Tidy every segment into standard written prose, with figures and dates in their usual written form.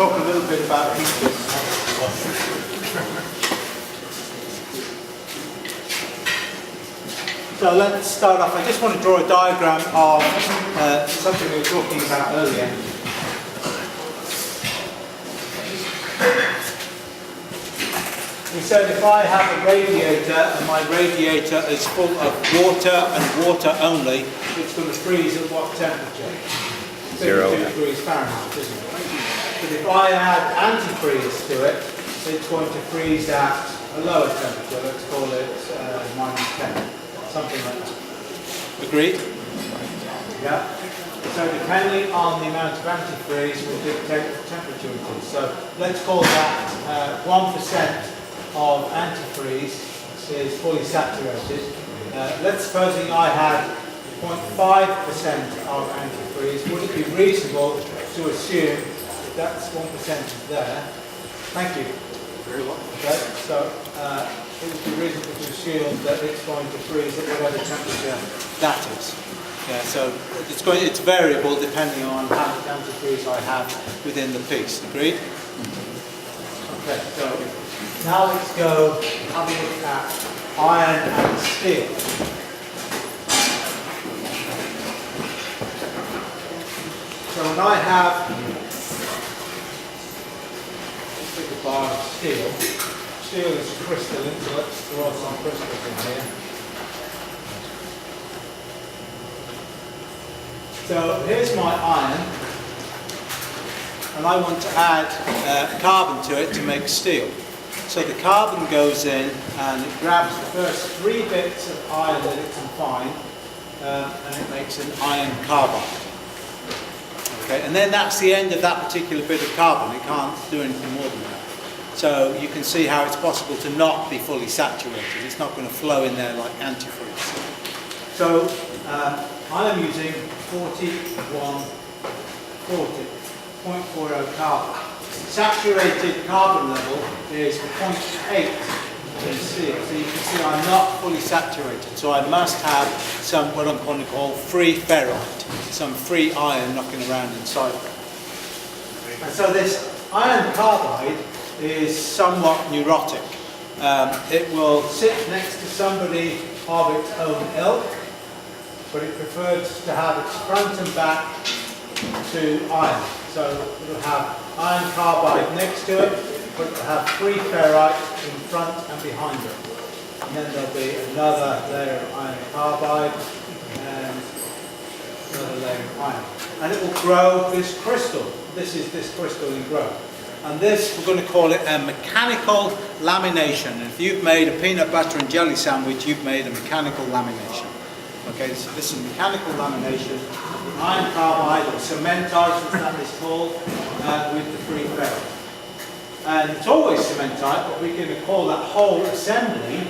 talk a little bit about heaters. So let's start off. I just want to draw a diagram of something we were talking about earlier. We said if I have a radiator and my radiator is full of water and water only, it's going to freeze at what temperature? 32 degrees Fahrenheit, isn't it? But if I add antifreeze to it, it's going to freeze at a lower temperature. Let's call it -10, something like that. Agreed? Yeah. So depending on the amount of antifreeze will dictate the temperature it is. So let's call that 1% of antifreeze is fully saturated. Let's supposing I had 0.5% of antifreeze. Would it be reasonable to assume that that's 1% is there? Thank you. Very well. Okay, so it would be reasonable to assume that it's going to freeze at whatever temperature that is. Yeah, so it's variable depending on how much antifreeze I have within the piece. Agreed? Okay, so now let's go have a look at iron and steel. So when I have a bar of steel, steel is crystalline, so let's draw some crystals in here. So here's my iron, and I want to add carbon to it to make steel. So the carbon goes in and it grabs the first 3 bits of iron that it can find, and it makes an iron carbide. Okay, and then that's the end of that particular bit of carbon. It can't do anything more than that. So you can see how it's possible to not be fully saturated. It's not going to flow in there like antifreeze. So I am using 0.40 carbon. Saturated carbon level is 0.8 in steel. So you can see I'm not fully saturated. So I must have some what I'm going to call free ferrite, some free iron knocking around inside of it. And so this iron carbide is somewhat neurotic. It will sit next to somebody of its own ilk, but it prefers to have its front and back to iron. So it will have iron carbide next to it, but it will have free ferrite in front and behind it. And then there'll be another layer of iron carbide and another layer of iron. And it will grow this crystal. This is this crystalline growth. And this, we're going to call it a mechanical lamination. If you've made a peanut butter and jelly sandwich, you've made a mechanical lamination. Okay, so this is mechanical lamination, iron carbide or cementite, as that is called, with the free ferrite. And it's always cementite, but we can call that whole assembly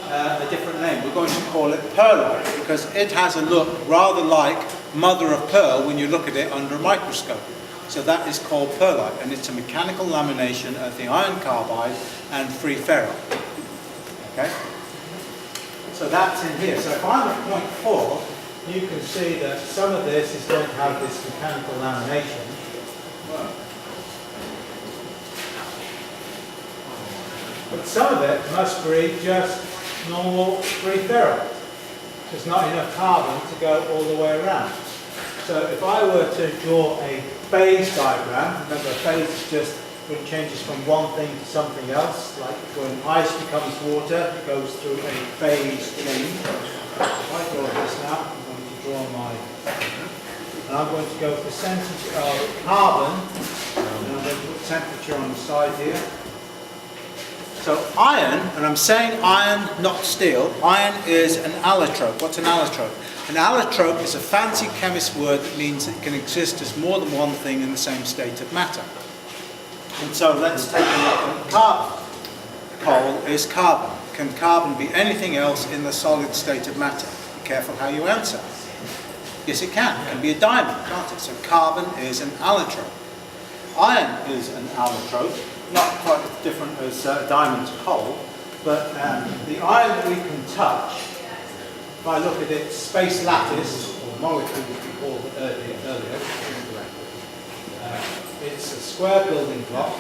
a different name. We're going to call it pearlite because it has a look rather like mother of pearl when you look at it under a microscope. So that is called pearlite, and it's a mechanical lamination of the iron carbide and free ferrite. Okay? So that's in here. So if I'm at 0.4, you can see that some of this is going to have this mechanical lamination. But some of it must be just normal free ferrite. There's not enough carbon to go all the way around. So if I were to draw a phase diagram, remember a phase is just when it changes from one thing to something else, like when ice becomes water, it goes through a phase change. If I draw this now, I'm going to draw and I'm going to go percentage of carbon, and I'm going to put temperature on the side here. So iron, and I'm saying iron, not steel, iron is an allotrope. What's an allotrope? An allotrope is a fancy chemist word that means it can exist as more than one thing in the same state of matter. And so let's take a look at carbon. Coal is carbon. Can carbon be anything else in the solid state of matter? Be careful how you answer. Yes, it can. It can be a diamond, can't it? So carbon is an allotrope. Iron is an allotrope. Not quite as different as diamond to coal, but the iron that we can touch, if I look at its space lattice, or molecule as we called it earlier, it's a square building block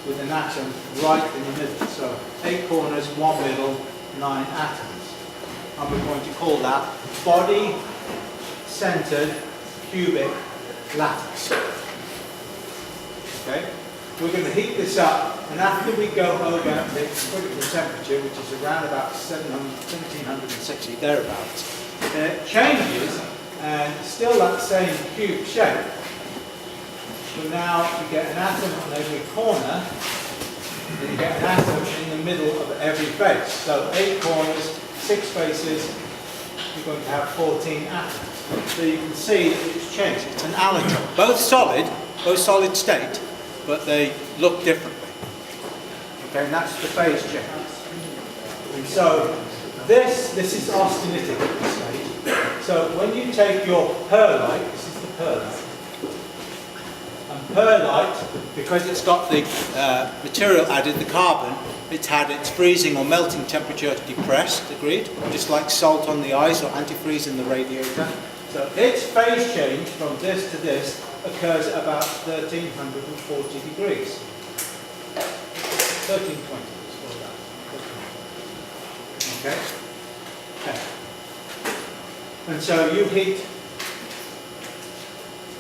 with an atom right in the middle. So 8 corners, 1 middle, 9 atoms. And we're going to call that body-centered cubic lattice. Okay? We're going to heat this up, and after we go over the critical temperature, which is around about 1760, thereabouts, it changes and still that same cube shape. So now you get an atom on every corner, and you get an atom in the middle of every face. So 8 corners, 6 faces, you're going to have 14 atoms. So you can see that it's changed. It's an allotron. Both solid state, but they look differently. Okay, and that's the phase change. And so this is austenitic at this stage. So when you take your perlite, this is the perlite, and perlite, because it's got the material added, the carbon, it's had its freezing or melting temperature depressed, agreed? Just like salt on the ice or antifreeze in the radiator. So its phase change from this to this occurs at about 1340 degrees. 1320, let's call that. Okay? Okay. And so you heat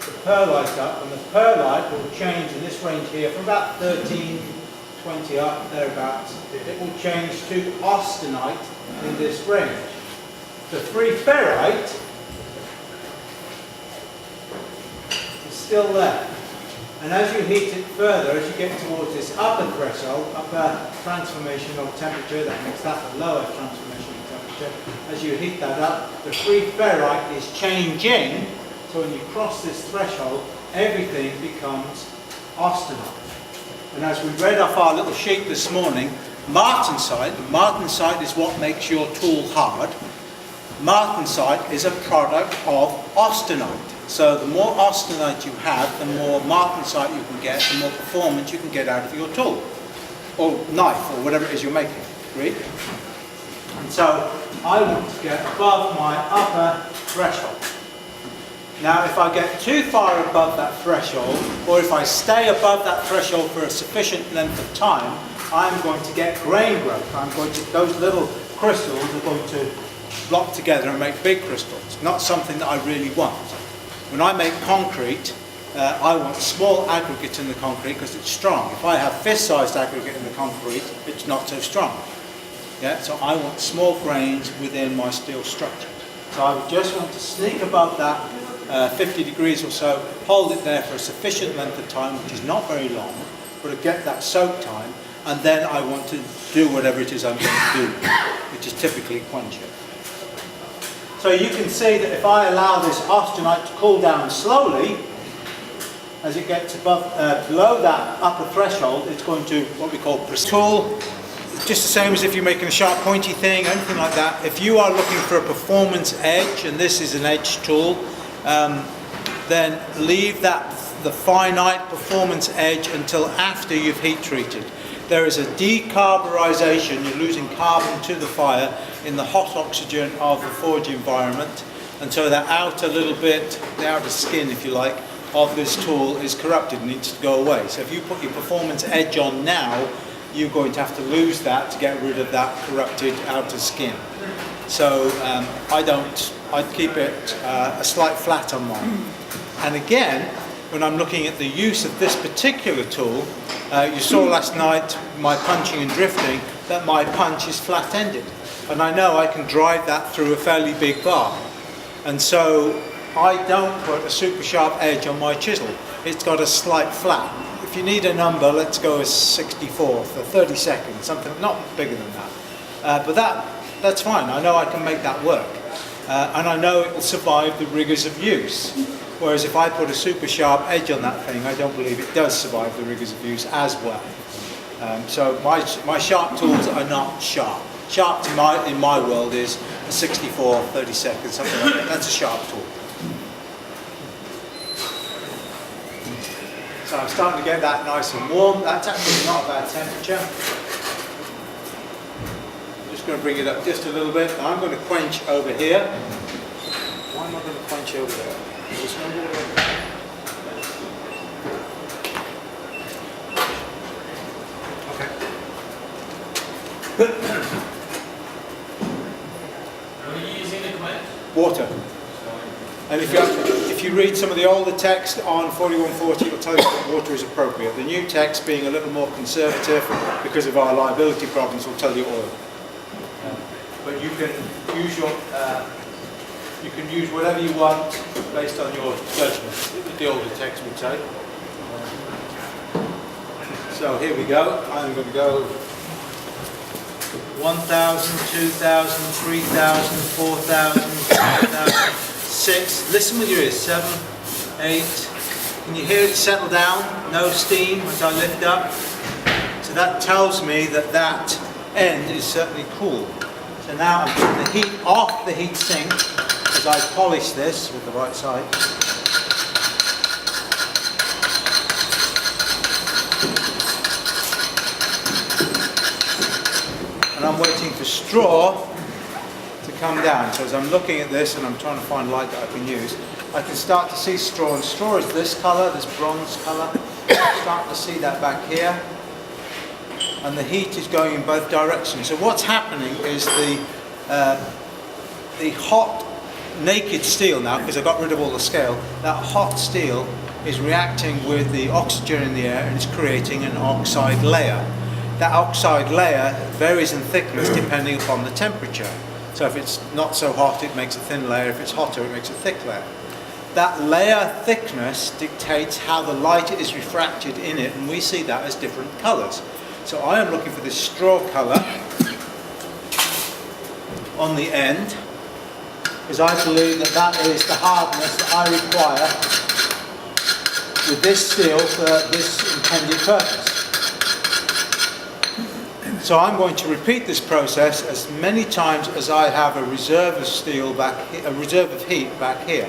the perlite up, and the perlite will change in this range here from about 1320 up, thereabouts. It will change to austenite in this range. The free ferrite still there. And as you heat it further, as you get towards this upper threshold, upper transformational temperature, that makes that a lower transformational temperature, as you heat that up, the free ferrite is changing, so when you cross this threshold, everything becomes austenite. And as we read off our little sheet this morning, martensite is what makes your tool hard. Martensite is a product of austenite. So the more austenite you have, the more martensite you can get, the more performance you can get out of your tool, or knife, or whatever it is you're making. Agreed? And so I want to get above my upper threshold. Now if I get too far above that threshold, or if I stay above that threshold for a sufficient length of time, I'm going to get grain growth. Those little crystals are going to block together and make big crystals. Not something that I really want. When I make concrete, I want small aggregate in the concrete because it's strong. If I have fist-sized aggregate in the concrete, it's not so strong. Yeah? So I want small grains within my steel structure. So I would just want to sneak above that 50 degrees or so, hold it there for a sufficient length of time, which is not very long, but to get that soak time, and then I want to do whatever it is I'm going to do, which is typically quench it. So you can see that if I allow this austenite to cool down slowly, as it gets above, below that upper threshold, it's going to what we call tool. Just the same as if you're making a sharp pointy thing, anything like that. If you are looking for a performance edge, and this is an edge tool, then leave the finite performance edge until after you've heat treated. There is a decarburization, you're losing carbon to the fire in the hot oxygen of the forge environment, and so that outer little bit, the outer skin if you like, of this tool is corrupted and needs to go away. So if you put your performance edge on now, you're going to have to lose that to get rid of that corrupted outer skin. So I'd keep it a slight flat on mine. And again, when I'm looking at the use of this particular tool, you saw last night my punching and drifting that my punch is flat-ended. And I know I can drive that through a fairly big bar. And so I don't put a super sharp edge on my chisel. It's got a slight flat. If you need a number, let's go as 64 for 30 seconds, something not bigger than that. But that's fine. I know I can make that work. And I know it will survive the rigors of use. Whereas if I put a super sharp edge on that thing, I don't believe it does survive the rigors of use as well. So my sharp tools are not sharp. Sharp in my world is a 64, 30 seconds, something like that. That's a sharp tool. So I'm starting to get that nice and warm. That's actually not a bad temperature. I'm just going to bring it up just a little bit. Now I'm going to quench over here. Why am I going to quench over there? Are you using the comment? Water. And if you read some of the older text on 4140, it'll tell you that water is appropriate. The new text, being a little more conservative because of our liability problems, will tell you oil. But you can use whatever you want based on your judgment, the older text would say. So here we go. I'm going to go 1,000, 2,000, 3,000, 4,000, 5,000, 6. Listen with your ears. 7, 8. Can you hear it settle down? No steam as I lift up. So that tells me that that end is certainly cool. So now I'm putting the heat off the heat sink as I polish this with the right side. And I'm waiting for straw to come down. So as I'm looking at this and I'm trying to find light that I can use, I can start to see straw. And straw is this colour, this bronze colour. I'm starting to see that back here. And the heat is going in both directions. So what's happening is the hot naked steel now, because I got rid of all the scale, that hot steel is reacting with the oxygen in the air and it's creating an oxide layer. That oxide layer varies in thickness depending upon the temperature. So if it's not so hot, it makes a thin layer. If it's hotter, it makes a thick layer. That layer thickness dictates how the light is refracted in it, and we see that as different colours. So I am looking for this straw colour on the end, because I believe that that is the hardness that I require with this steel for this intended purpose. So I'm going to repeat this process as many times as I have a reserve of steel back here, a reserve of heat back here.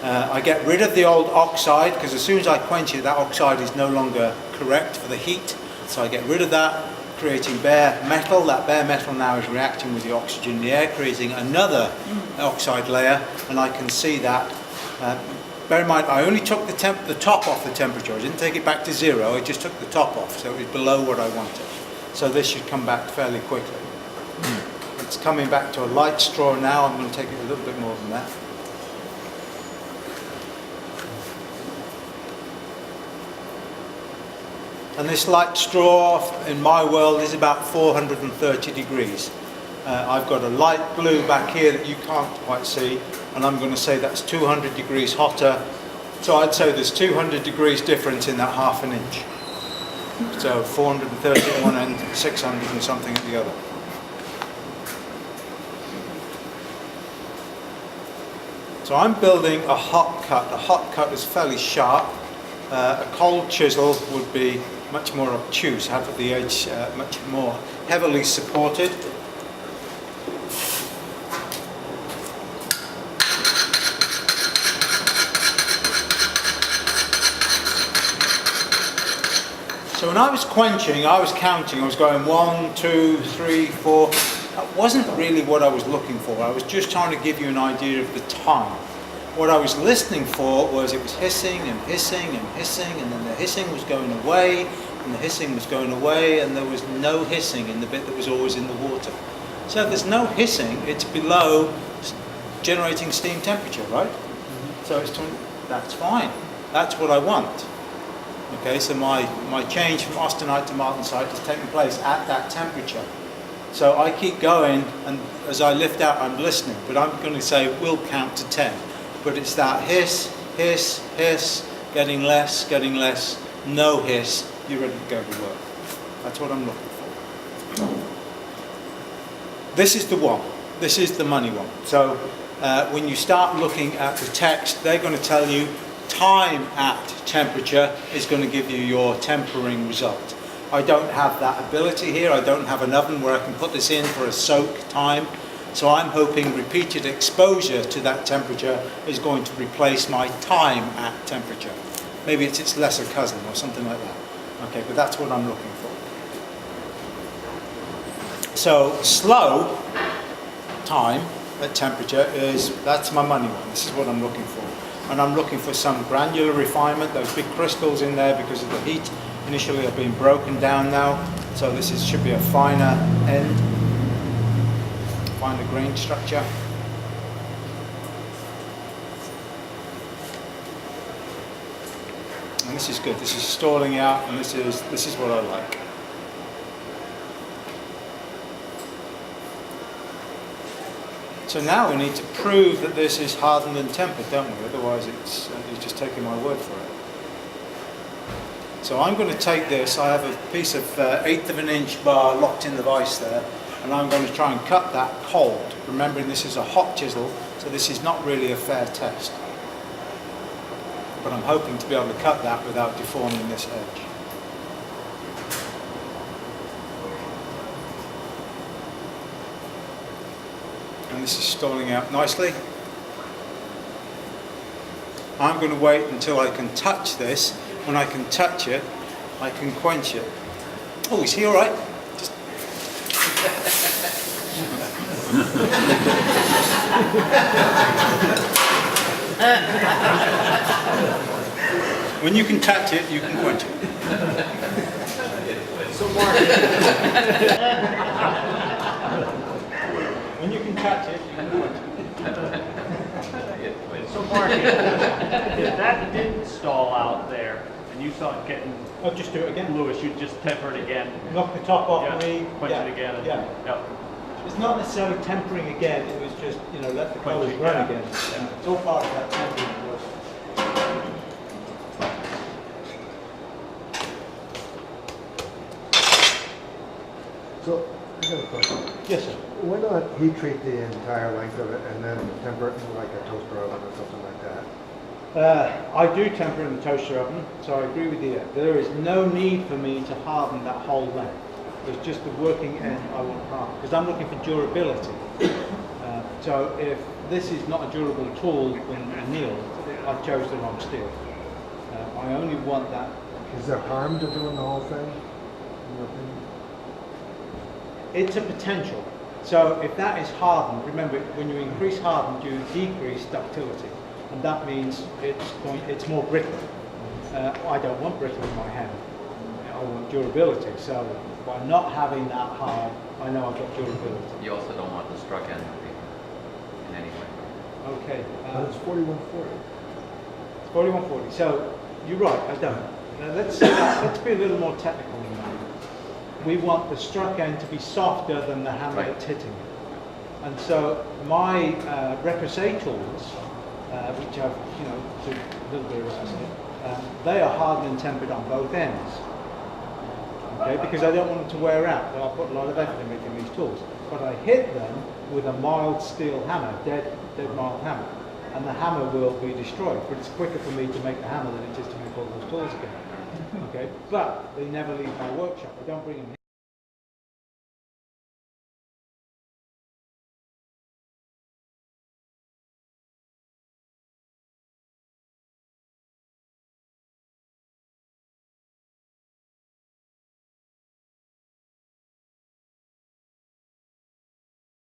I get rid of the old oxide, because as soon as I quench it, that oxide is no longer correct for the heat. So I get rid of that, creating bare metal. That bare metal now is reacting with the oxygen in the air, creating another oxide layer, and I can see that. Bear in mind, I only took the top off the temperature. I didn't take it back to 0, I just took the top off, so it was below what I wanted. So this should come back fairly quickly. It's coming back to a light straw now. I'm going to take it a little bit more than that. And this light straw in my world is about 430 degrees. I've got a light blue back here that you can't quite see, and I'm going to say that's 200 degrees hotter. So I'd say there's 200 degrees difference in that ½ an inch. So 430 at one end, 600 and something at the other. So I'm building a hot cut. A hot cut is fairly sharp. A cold chisel would be much more obtuse, have the edge much more heavily supported. So when I was quenching, I was counting, I was going 1, 2, 3, 4. That wasn't really what I was looking for. I was just trying to give you an idea of the time. What I was listening for was it was hissing and hissing and hissing, and then the hissing was going away, and the hissing was going away, and there was no hissing in the bit that was always in the water. So if there's no hissing, it's below generating steam temperature, right? So that's fine. That's what I want. Okay, so my change from austenite to martensite is taking place at that temperature. So I keep going, and as I lift out, I'm listening, but I'm going to say we'll count to 10. But it's that hiss, hiss, hiss, getting less, no hiss, you're ready to go to work. That's what I'm looking for. This is the one. This is the money one. So when you start looking at the text, they're going to tell you time at temperature is going to give you your tempering result. I don't have that ability here. I don't have an oven where I can put this in for a soak time. So I'm hoping repeated exposure to that temperature is going to replace my time at temperature. Maybe it's its lesser cousin or something like that. Okay, but that's what I'm looking for. So slow time at temperature that's my money one. This is what I'm looking for. And I'm looking for some granular refinement. Those big crystals in there, because of the heat, initially have been broken down now. So this should be a finer end, finer grain structure. And this is good. This is stalling out, and this is what I like. So now we need to prove that this is hardened and tempered, don't we? Otherwise you're just taking my word for it. So I'm going to take this, I have a piece of 1/8 of an inch bar locked in the vise there, and I'm going to try and cut that cold, remembering this is a hot chisel, so this is not really a fair test. But I'm hoping to be able to cut that without deforming this edge. And this is stalling out nicely. I'm going to wait until I can touch this. When I can touch it, I can quench it. Oh, is he all right? Just... When you can touch it, you can quench it. So Mark, when you can touch it, you can quench it. so Mark, if that didn't stall out there, and you saw it getting I'll just do it again. bluish, you'd just temper it again. Knock the top off me. Quench it again. And, Yeah. It's not necessarily tempering again, it was just, let the colours run again. Yeah. It's all part of that tempering process. So, I have a question. Yes, sir. Why not heat treat the entire length of it and then temper it in like a toaster oven or something like that? I do temper in the toaster oven, so I agree with you. There is no need for me to harden that whole length. It's just the working end I want to harden, because I'm looking for durability. So if this is not a durable tool when annealed, I've chosen the wrong steel. I only want that. Is there harm to doing the whole thing, in your opinion? It's a potential. So if that is hardened, remember when you increase hardened, you decrease ductility, and that means it's more brittle. I don't want brittle in my hand. I want durability. So by not having that hard, I know I've got durability. You also don't want the struck end to be in any way. Okay. But it's 4140. It's 4140. So you're right. I don't. Now let's be a little more technical in that. We want the struck end to be softer than the hammer that's hitting it. And so my repoussé tools, which have, do a little bit of repoussé, they are hardened and tempered on both ends. Okay, because I don't want them to wear out. I put a lot of effort in making these tools. But I hit them with a mild steel hammer, dead mild hammer. And the hammer will be destroyed. But it's quicker for me to make the hammer than it is to make all those tools again. Okay, but they never leave my workshop. I don't bring them